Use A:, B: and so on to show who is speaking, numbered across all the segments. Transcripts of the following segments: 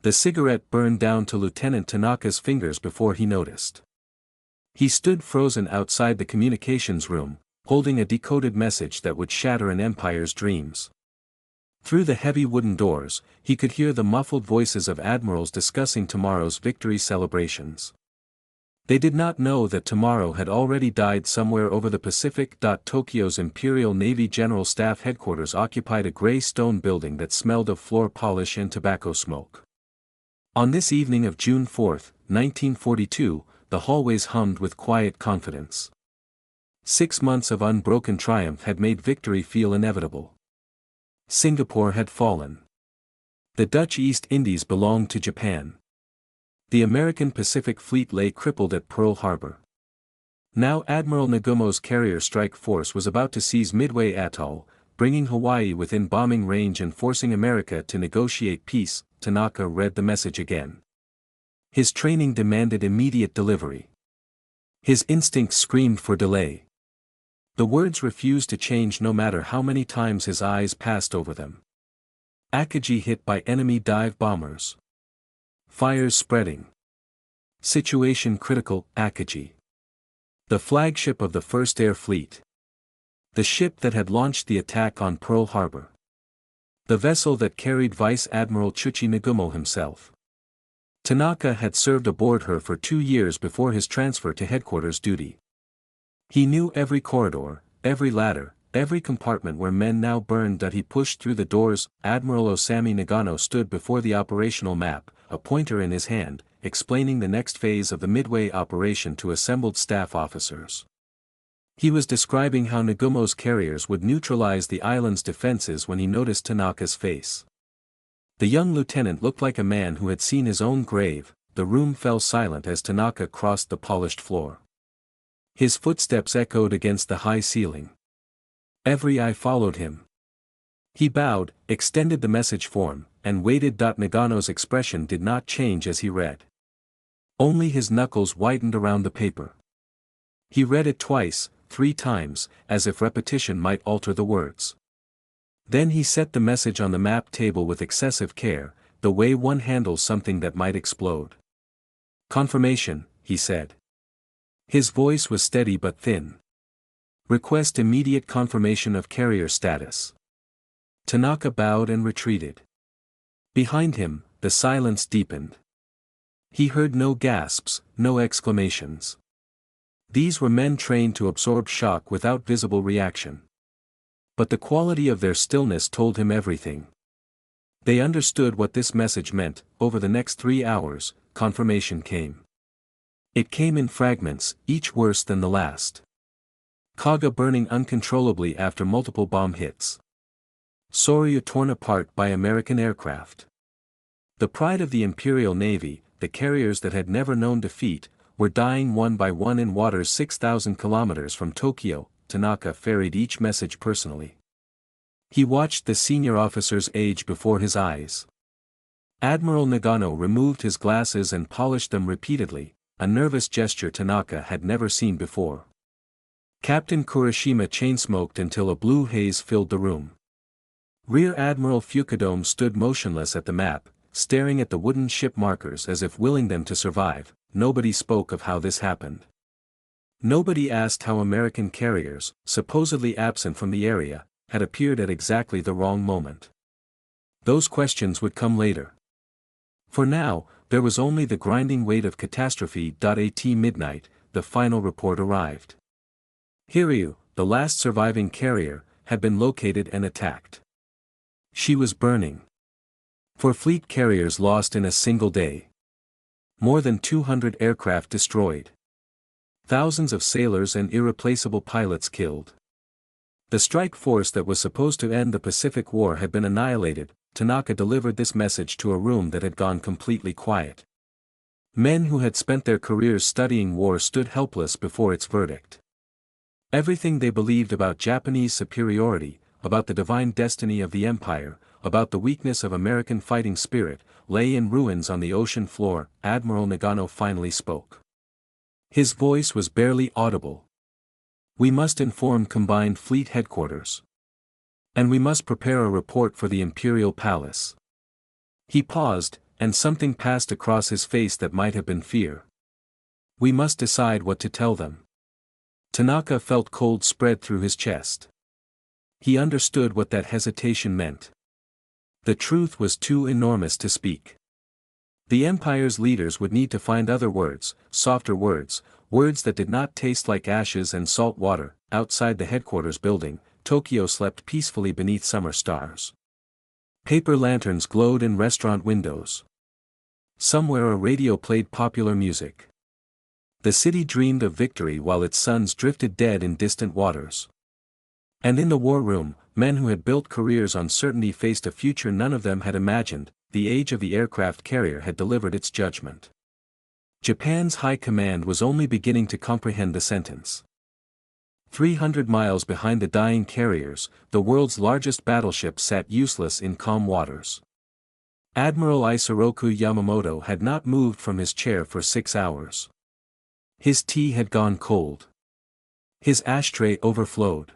A: The cigarette burned down to Lieutenant Tanaka's fingers before he noticed. He stood frozen outside the communications room, holding a decoded message that would shatter an empire's dreams. Through the heavy wooden doors, he could hear the muffled voices of admirals discussing tomorrow's victory celebrations. They did not know that tomorrow had already died somewhere over the Pacific. Tokyo's Imperial Navy General Staff Headquarters occupied a gray stone building that smelled of floor polish and tobacco smoke. On this evening of June 4, 1942, the hallways hummed with quiet confidence. 6 months of unbroken triumph had made victory feel inevitable. Singapore had fallen. The Dutch East Indies belonged to Japan. The American Pacific Fleet lay crippled at Pearl Harbor. Now Admiral Nagumo's carrier strike force was about to seize Midway Atoll, bringing Hawaii within bombing range and forcing America to negotiate peace. Tanaka read the message again. His training demanded immediate delivery. His instincts screamed for delay. The words refused to change no matter how many times his eyes passed over them. Akagi hit by enemy dive bombers. Fires spreading. Situation critical. Akagi. The flagship of the 1st Air Fleet. The ship that had launched the attack on Pearl Harbor. The vessel that carried Vice Admiral Chuchi Nagumo himself. Tanaka had served aboard her for 2 years before his transfer to headquarters duty. He knew every corridor, every ladder, every compartment where men now burned. That he pushed through the doors. Admiral Osami Nagano stood before the operational map, a pointer in his hand, explaining the next phase of the Midway operation to assembled staff officers. He was describing how Nagumo's carriers would neutralize the island's defenses when he noticed Tanaka's face. The young lieutenant looked like a man who had seen his own grave. The room fell silent as Tanaka crossed the polished floor. His footsteps echoed against the high ceiling. Every eye followed him. He bowed, extended the message form, and waited. Nagano's expression did not change as he read. Only his knuckles whitened around the paper. He read it twice, 3 times, as if repetition might alter the words. Then he set the message on the map table with excessive care, the way one handles something that might explode. Confirmation, he said. His voice was steady but thin. Request immediate confirmation of carrier status. Tanaka bowed and retreated. Behind him, the silence deepened. He heard no gasps, no exclamations. These were men trained to absorb shock without visible reaction. But the quality of their stillness told him everything. They understood what this message meant. Over the next 3 hours, confirmation came. It came in fragments, each worse than the last. Kaga burning uncontrollably after multiple bomb hits. Soryu torn apart by American aircraft. The pride of the Imperial Navy, the carriers that had never known defeat, were dying one by one in waters 6,000 kilometers from Tokyo. Tanaka ferried each message personally. He watched the senior officers age before his eyes. Admiral Nagano removed his glasses and polished them repeatedly, a nervous gesture Tanaka had never seen before. Captain Kurashima chain-smoked until a blue haze filled the room. Rear Admiral Fukudome stood motionless at the map, staring at the wooden ship markers as if willing them to survive. Nobody spoke of how this happened. Nobody asked how American carriers, supposedly absent from the area, had appeared at exactly the wrong moment. Those questions would come later. For now, there was only the grinding weight of catastrophe. At midnight, the final report arrived. Hiryu, the last surviving carrier, had been located and attacked. She was burning. 4 fleet carriers lost in a single day. More than 200 aircraft destroyed. Thousands of sailors and irreplaceable pilots killed. The strike force that was supposed to end the Pacific War had been annihilated. Tanaka delivered this message to a room that had gone completely quiet. Men who had spent their careers studying war stood helpless before its verdict. Everything they believed about Japanese superiority, about the divine destiny of the empire, about the weakness of American fighting spirit, lay in ruins on the ocean floor. Admiral Nagano finally spoke. His voice was barely audible. We must inform Combined Fleet Headquarters. And we must prepare a report for the Imperial Palace. He paused, and something passed across his face that might have been fear. We must decide what to tell them. Tanaka felt cold spread through his chest. He understood what that hesitation meant. The truth was too enormous to speak. The Empire's leaders would need to find other words, softer words, words that did not taste like ashes and salt water. Outside the headquarters building, Tokyo slept peacefully beneath summer stars. Paper lanterns glowed in restaurant windows. Somewhere a radio played popular music. The city dreamed of victory while its sons drifted dead in distant waters. And in the war room, men who had built careers on certainty faced a future none of them had imagined. The age of the aircraft carrier had delivered its judgment. Japan's high command was only beginning to comprehend the sentence. 300 miles behind the dying carriers, the world's largest battleship sat useless in calm waters. Admiral Isoroku Yamamoto had not moved from his chair for 6 hours. His tea had gone cold. His ashtray overflowed.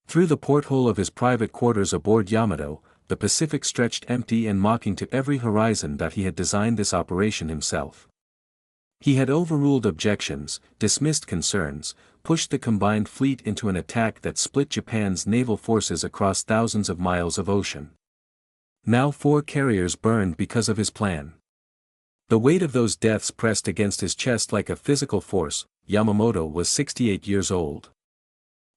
A: Through the porthole of his private quarters aboard Yamato, the Pacific stretched empty and mocking to every horizon that he had designed this operation himself. He had overruled objections, dismissed concerns, pushed the combined fleet into an attack that split Japan's naval forces across thousands of miles of ocean. Now 4 carriers burned because of his plan. The weight of those deaths pressed against his chest like a physical force. Yamamoto was 68 years old.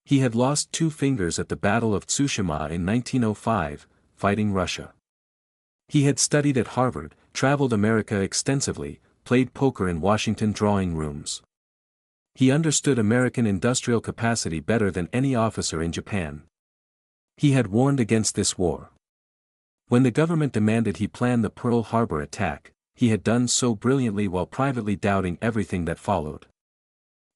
A: He had lost 2 fingers at the Battle of Tsushima in 1905, fighting Russia. He had studied at Harvard, traveled America extensively, played poker in Washington drawing rooms. He understood American industrial capacity better than any officer in Japan. He had warned against this war. When the government demanded he plan the Pearl Harbor attack, he had done so brilliantly while privately doubting everything that followed.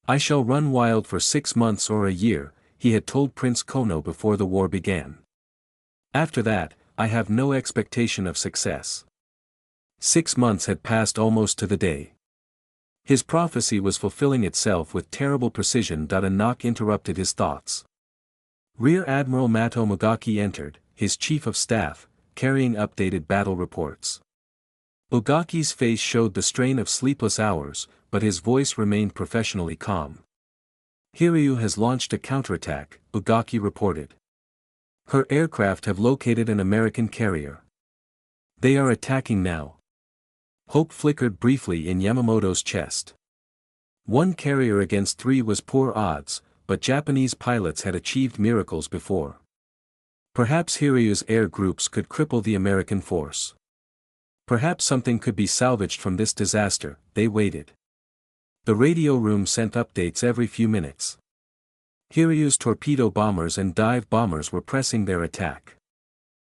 A: "I shall run wild for 6 months or a year," he had told Prince Kono before the war began. "After that, I have no expectation of success." 6 months had passed almost to the day. His prophecy was fulfilling itself with terrible precision. A knock interrupted his thoughts. Rear Admiral Mato Mugaki entered, his chief of staff, carrying updated battle reports. Ugaki's face showed the strain of sleepless hours, but his voice remained professionally calm. "Hiryu has launched a counterattack," Ugaki reported. "Her aircraft have located an American carrier. They are attacking now." Hope flickered briefly in Yamamoto's chest. 1 carrier against 3 was poor odds, but Japanese pilots had achieved miracles before. Perhaps Hiryu's air groups could cripple the American force. Perhaps something could be salvaged from this disaster. They waited. The radio room sent updates every few minutes. Hiryu's torpedo bombers and dive bombers were pressing their attack.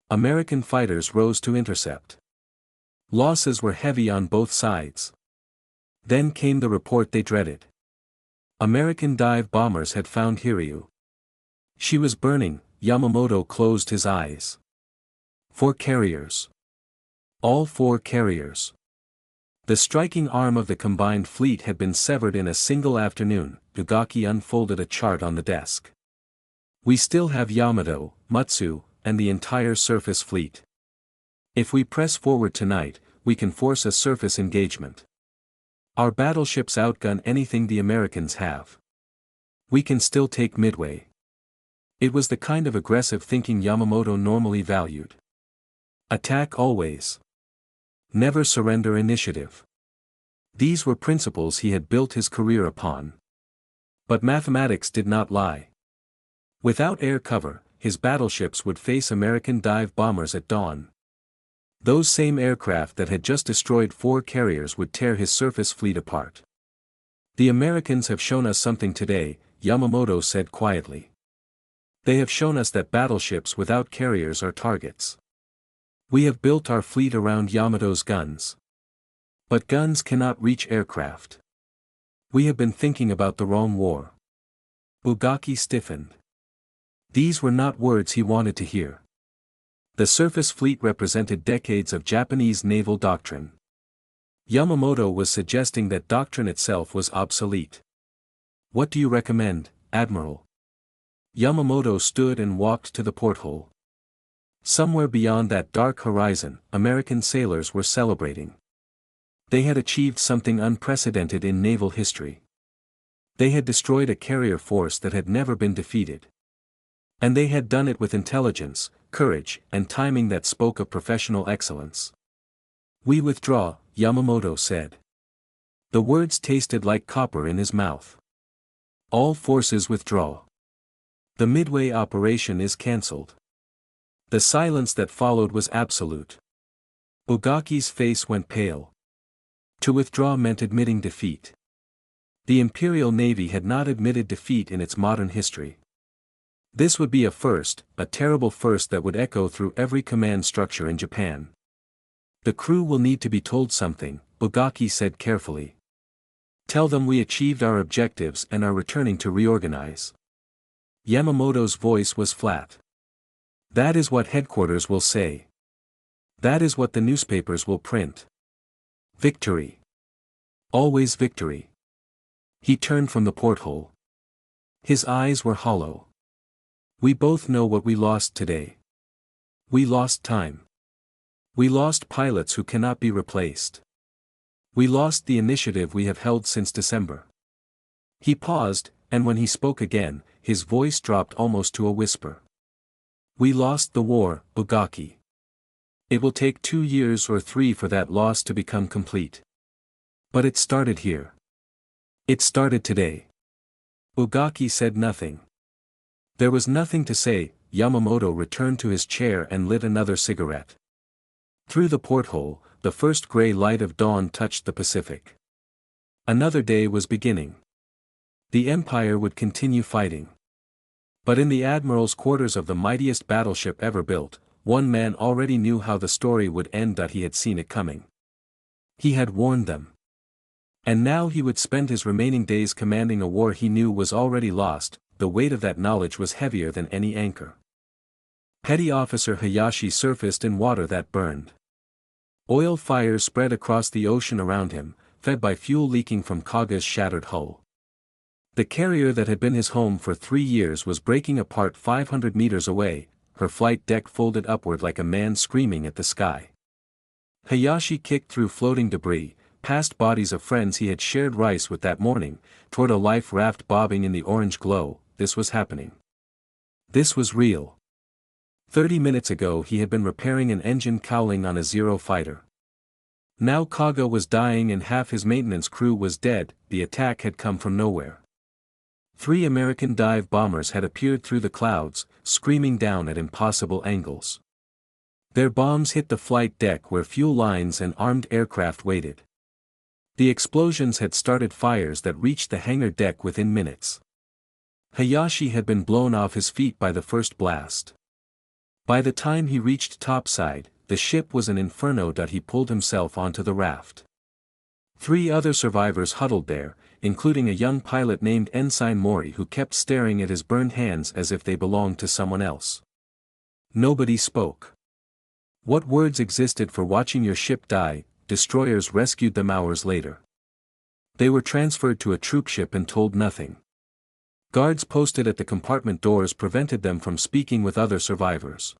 A: American fighters rose to intercept. Losses were heavy on both sides. Then came the report they dreaded. American dive bombers had found Hiryu. She was burning. Yamamoto closed his eyes. 4 carriers. All 4 carriers. The striking arm of the combined fleet had been severed in a single afternoon. Ugaki unfolded a chart on the desk. "We still have Yamato, Mutsu, and the entire surface fleet. If we press forward tonight, we can force a surface engagement. Our battleships outgun anything the Americans have. We can still take Midway." It was the kind of aggressive thinking Yamamoto normally valued. Attack always. Never surrender initiative. These were principles he had built his career upon. But mathematics did not lie. Without air cover, his battleships would face American dive bombers at dawn. Those same aircraft that had just destroyed 4 carriers would tear his surface fleet apart. "The Americans have shown us something today," Yamamoto said quietly. "They have shown us that battleships without carriers are targets. We have built our fleet around Yamato's guns. But guns cannot reach aircraft. We have been thinking about the wrong war." Ugaki stiffened. These were not words he wanted to hear. The surface fleet represented decades of Japanese naval doctrine. Yamamoto was suggesting that doctrine itself was obsolete. "What do you recommend, Admiral?" Yamamoto stood and walked to the porthole. Somewhere beyond that dark horizon, American sailors were celebrating. They had achieved something unprecedented in naval history. They had destroyed a carrier force that had never been defeated. And they had done it with intelligence, courage, and timing that spoke of professional excellence. "We withdraw," Yamamoto said. The words tasted like copper in his mouth. "All forces withdraw. The Midway operation is cancelled." The silence that followed was absolute. Ogaki's face went pale. To withdraw meant admitting defeat. The Imperial Navy had not admitted defeat in its modern history. This would be a first, a terrible first that would echo through every command structure in Japan. "The crew will need to be told something," Ogaki said carefully. "Tell them we achieved our objectives and are returning to reorganize." Yamamoto's voice was flat. "That is what headquarters will say. That is what the newspapers will print. Victory. Always victory." He turned from the porthole. His eyes were hollow. "We both know what we lost today. We lost time. We lost pilots who cannot be replaced. We lost the initiative we have held since December." He paused, and when he spoke again, his voice dropped almost to a whisper. "We lost the war, Ogaki. It will take 2 years or 3 for that loss to become complete. But it started here. It started today." Ogaki said nothing. There was nothing to say. Yamamoto returned to his chair and lit another cigarette. Through the porthole, the first gray light of dawn touched the Pacific. Another day was beginning. The Empire would continue fighting. But in the admiral's quarters of the mightiest battleship ever built, one man already knew how the story would end. That he had seen it coming. He had warned them. And now he would spend his remaining days commanding a war he knew was already lost. The weight of that knowledge was heavier than any anchor. Petty Officer Hayashi surfaced in water that burned. Oil fires spread across the ocean around him, fed by fuel leaking from Kaga's shattered hull. The carrier that had been his home for 3 years was breaking apart 500 meters away, her flight deck folded upward like a man screaming at the sky. Hayashi kicked through floating debris, past bodies of friends he had shared rice with that morning, toward a life raft bobbing in the orange glow. This was happening. This was real. 30 minutes ago he had been repairing an engine cowling on a Zero fighter. Now Kaga was dying and half his maintenance crew was dead. The attack had come from nowhere. 3 American dive bombers had appeared through the clouds, screaming down at impossible angles. Their bombs hit the flight deck where fuel lines and armed aircraft waited. The explosions had started fires that reached the hangar deck within minutes. Hayashi had been blown off his feet by the first blast. By the time he reached topside, the ship was an inferno. He pulled himself onto the raft. 3 other survivors huddled there, including a young pilot named Ensign Mori who kept staring at his burned hands as if they belonged to someone else. Nobody spoke. What words existed for watching your ship die? Destroyers rescued them hours later. They were transferred to a troopship and told nothing. Guards posted at the compartment doors prevented them from speaking with other survivors.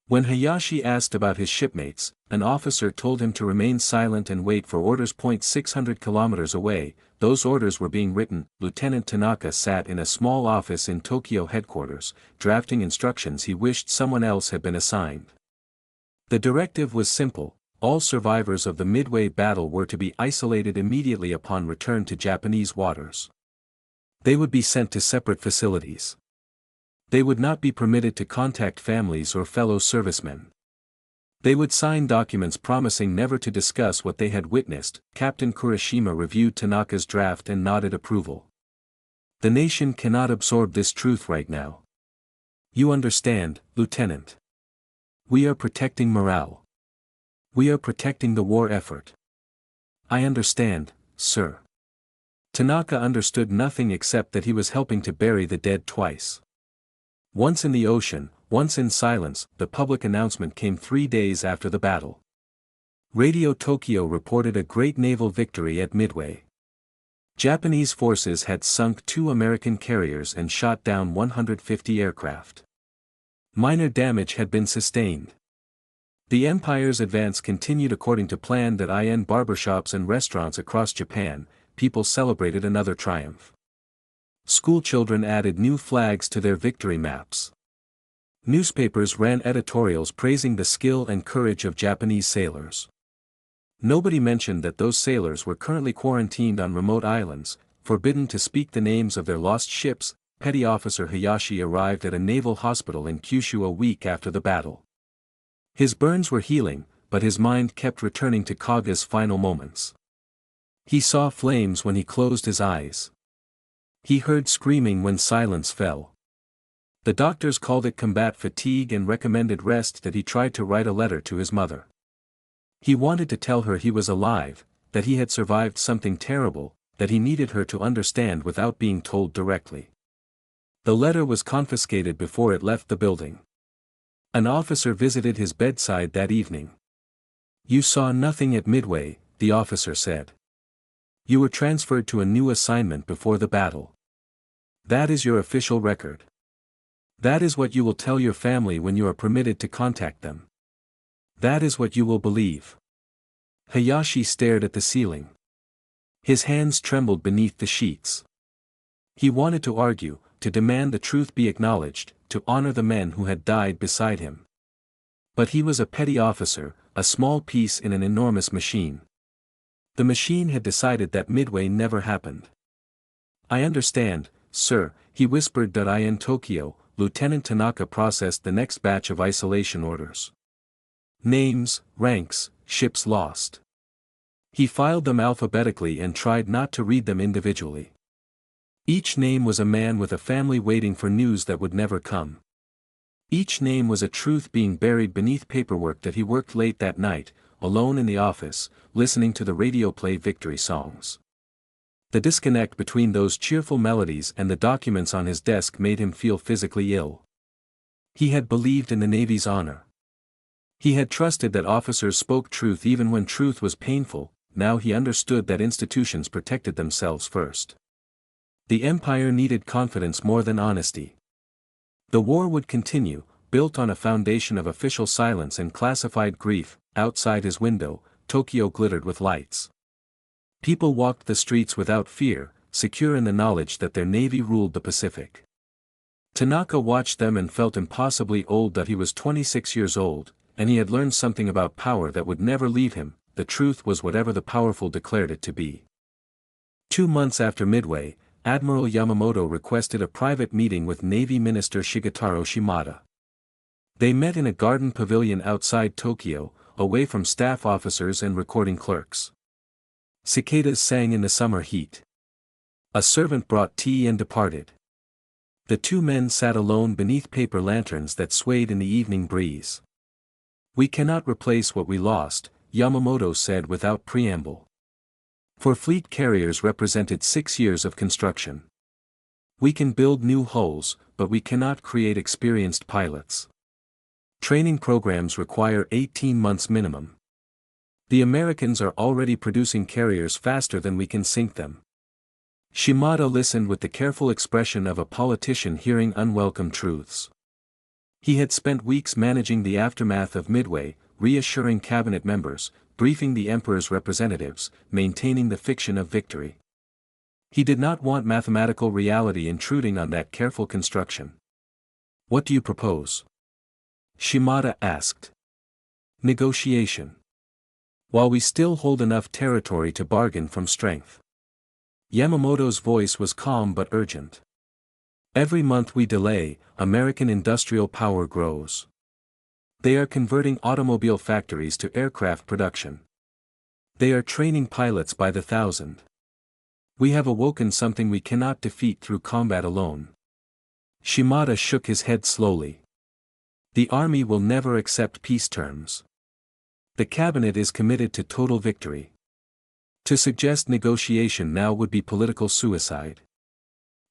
A: When Hayashi asked about his shipmates, an officer told him to remain silent and wait for orders. 600 kilometers away, those orders were being written. Lieutenant Tanaka sat in a small office in Tokyo headquarters, drafting instructions he wished someone else had been assigned. The directive was simple: all survivors of the Midway battle were to be isolated immediately upon return to Japanese waters. They would be sent to separate facilities. They would not be permitted to contact families or fellow servicemen. They would sign documents promising never to discuss what they had witnessed. Captain Kurashima reviewed Tanaka's draft and nodded approval. The nation cannot absorb this truth right now. You understand, Lieutenant. We are protecting morale. We are protecting the war effort. I understand, sir. Tanaka understood nothing except that he was helping to bury the dead twice. Once in the ocean, once in silence. The public announcement came 3 days after the battle. Radio Tokyo reported a great naval victory at Midway. Japanese forces had sunk 2 American carriers and shot down 150 aircraft. Minor damage had been sustained. The Empire's advance continued according to plan. That in barbershops and restaurants across Japan, people celebrated another triumph. Schoolchildren added new flags to their victory maps. Newspapers ran editorials praising the skill and courage of Japanese sailors. Nobody mentioned that those sailors were currently quarantined on remote islands, forbidden to speak the names of their lost ships. Petty Officer Hayashi arrived at a naval hospital in Kyushu a week after the battle. His burns were healing, but his mind kept returning to Kaga's final moments. He saw flames when he closed his eyes. He heard screaming when silence fell. The doctors called it combat fatigue and recommended rest. That he tried to write a letter to his mother. He wanted to tell her he was alive, that he had survived something terrible, that he needed her to understand without being told directly. The letter was confiscated before it left the building. An officer visited his bedside that evening. "You saw nothing at Midway," the officer said. "You were transferred to a new assignment before the battle. That is your official record. That is what you will tell your family when you are permitted to contact them. That is what you will believe." Hayashi stared at the ceiling. His hands trembled beneath the sheets. He wanted to argue, to demand the truth be acknowledged, to honor the men who had died beside him. But he was a petty officer, a small piece in an enormous machine. The machine had decided that Midway never happened. "I understand, sir," he whispered. In Tokyo, Lieutenant Tanaka processed the next batch of isolation orders. Names, ranks, ships lost. He filed them alphabetically and tried not to read them individually. Each name was a man with a family waiting for news that would never come. Each name was a truth being buried beneath paperwork. That he worked late that night, alone in the office, listening to the radio play victory songs. The disconnect between those cheerful melodies and the documents on his desk made him feel physically ill. He had believed in the Navy's honor. He had trusted that officers spoke truth even when truth was painful. Now he understood that institutions protected themselves first. The Empire needed confidence more than honesty. The war would continue, built on a foundation of official silence and classified grief. Outside his window, Tokyo glittered with lights. People walked the streets without fear, secure in the knowledge that their navy ruled the Pacific. Tanaka watched them and felt impossibly old. That he was 26 years old, and he had learned something about power that would never leave him. The truth was whatever the powerful declared it to be. 2 months after Midway, Admiral Yamamoto requested a private meeting with Navy Minister Shigetaro Shimada. They met in a garden pavilion outside Tokyo, away from staff officers and recording clerks. Cicadas sang in the summer heat. A servant brought tea and departed. The two men sat alone beneath paper lanterns that swayed in the evening breeze. "We cannot replace what we lost," Yamamoto said without preamble. For fleet carriers represented 6 years of construction. "We can build new hulls, but we cannot create experienced pilots. Training programs require 18 months minimum. The Americans are already producing carriers faster than we can sink them." Shimada listened with the careful expression of a politician hearing unwelcome truths. He had spent weeks managing the aftermath of Midway, reassuring cabinet members, briefing the emperor's representatives, maintaining the fiction of victory. He did not want mathematical reality intruding on that careful construction. "What do you propose?" Shimada asked. "Negotiation. While we still hold enough territory to bargain from strength." Yamamoto's voice was calm but urgent. "Every month we delay, American industrial power grows. They are converting automobile factories to aircraft production. They are training pilots by the thousand. We have awoken something we cannot defeat through combat alone." Shimada shook his head slowly. "The army will never accept peace terms. The cabinet is committed to total victory. To suggest negotiation now would be political suicide."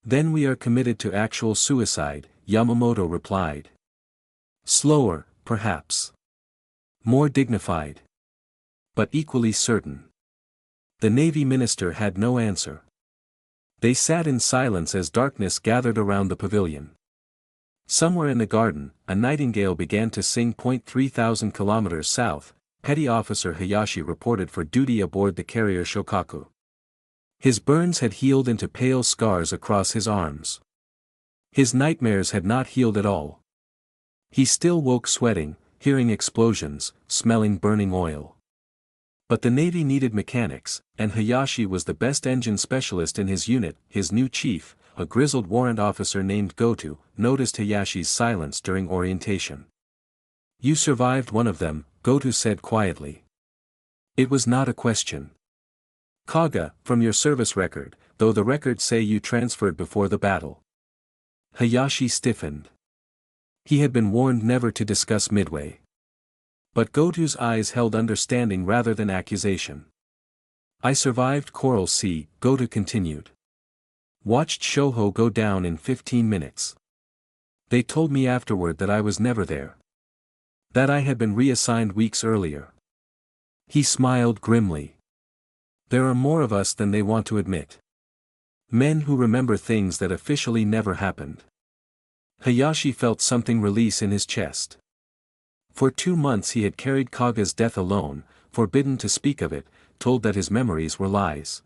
A: "Then we are committed to actual suicide," Yamamoto replied. "Slower, perhaps. More dignified. But equally certain." The Navy minister had no answer. They sat in silence as darkness gathered around the pavilion. Somewhere in the garden, a nightingale began to sing. 3,000 kilometers south, Petty Officer Hayashi reported for duty aboard the carrier Shokaku. His burns had healed into pale scars across his arms. His nightmares had not healed at all. He still woke sweating, hearing explosions, smelling burning oil. But the Navy needed mechanics, and Hayashi was the best engine specialist in his unit. His new chief, a grizzled warrant officer named Goto, noticed Hayashi's silence during orientation. "You survived one of them," Goto said quietly. "It was not a question." "Kaga, from your service record, though the records say you transferred before the battle." Hayashi stiffened. He had been warned never to discuss Midway. But Goto's eyes held understanding rather than accusation. "I survived Coral Sea," Goto continued. "Watched Shoho go down in 15 minutes. They told me afterward that I was never there. That I had been reassigned weeks earlier." He smiled grimly. "There are more of us than they want to admit. Men who remember things that officially never happened." Hayashi felt something release in his chest. For 2 months he had carried Kaga's death alone, forbidden to speak of it, told that his memories were lies.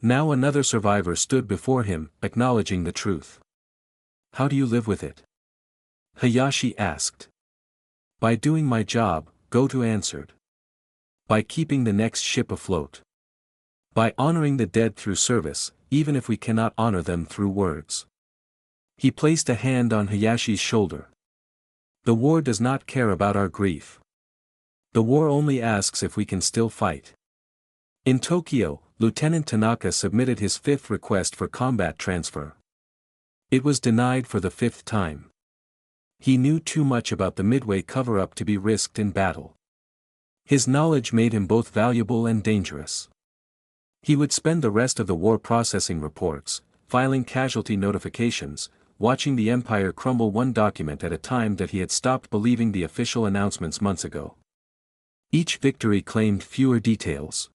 A: Now another survivor stood before him, acknowledging the truth. "How do you live with it?" Hayashi asked. "By doing my job," Goto answered. "By keeping the next ship afloat. By honoring the dead through service, even if we cannot honor them through words." He placed a hand on Hayashi's shoulder. "The war does not care about our grief. The war only asks if we can still fight." In Tokyo, Lieutenant Tanaka submitted his 5th request for combat transfer. It was denied for the 5th time. He knew too much about the Midway cover-up to be risked in battle. His knowledge made him both valuable and dangerous. He would spend the rest of the war processing reports, filing casualty notifications, watching the empire crumble one document at a time that he had stopped believing the official announcements months ago. Each victory claimed fewer details.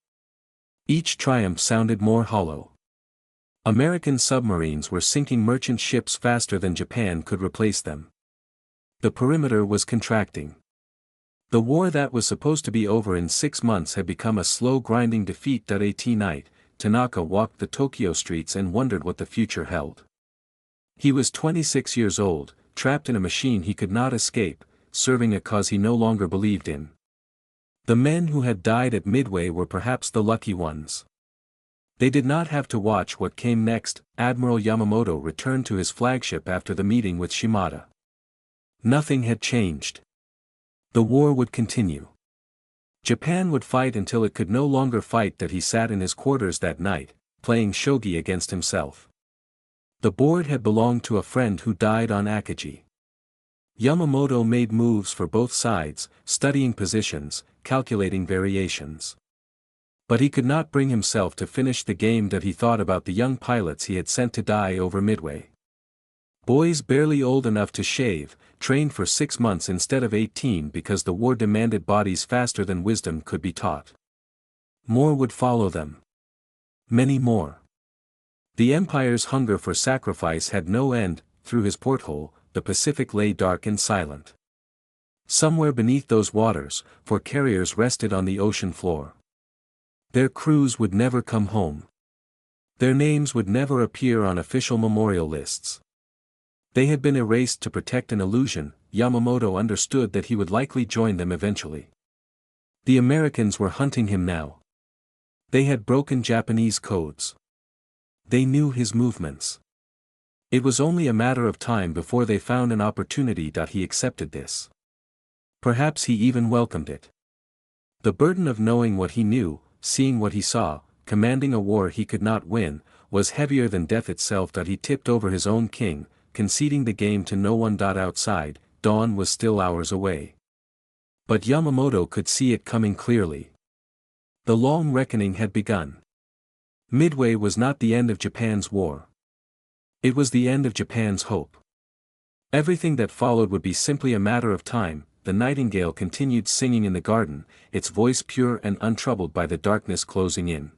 A: Each triumph sounded more hollow. American submarines were sinking merchant ships faster than Japan could replace them. The perimeter was contracting. The war that was supposed to be over in 6 months had become a slow grinding defeat. At night, Tanaka walked the Tokyo streets and wondered what the future held. He was 26 years old, trapped in a machine he could not escape, serving a cause he no longer believed in. The men who had died at Midway were perhaps the lucky ones. They did not have to watch what came next. Admiral Yamamoto returned to his flagship after the meeting with Shimada. Nothing had changed. The war would continue. Japan would fight until it could no longer fight. That he sat in his quarters that night, playing shogi against himself. The board had belonged to a friend who died on Akagi. Yamamoto made moves for both sides, studying positions, calculating variations. But he could not bring himself to finish the game. That he thought about the young pilots he had sent to die over Midway. Boys barely old enough to shave, trained for 6 months instead of 18 because the war demanded bodies faster than wisdom could be taught. More would follow them. Many more. The Empire's hunger for sacrifice had no end. Through his porthole, the Pacific lay dark and silent. Somewhere beneath those waters, 4 carriers rested on the ocean floor. Their crews would never come home. Their names would never appear on official memorial lists. They had been erased to protect an illusion. Yamamoto understood that he would likely join them eventually. The Americans were hunting him now. They had broken Japanese codes. They knew his movements. It was only a matter of time before they found an opportunity. He accepted this. Perhaps he even welcomed it. The burden of knowing what he knew, seeing what he saw, commanding a war he could not win, was heavier than death itself. He tipped over his own king, conceding the game to no one. Outside, dawn was still hours away. But Yamamoto could see it coming clearly. The long reckoning had begun. Midway was not the end of Japan's war. It was the end of Japan's hope. Everything that followed would be simply a matter of time. The nightingale continued singing in the garden, its voice pure and untroubled by the darkness closing in.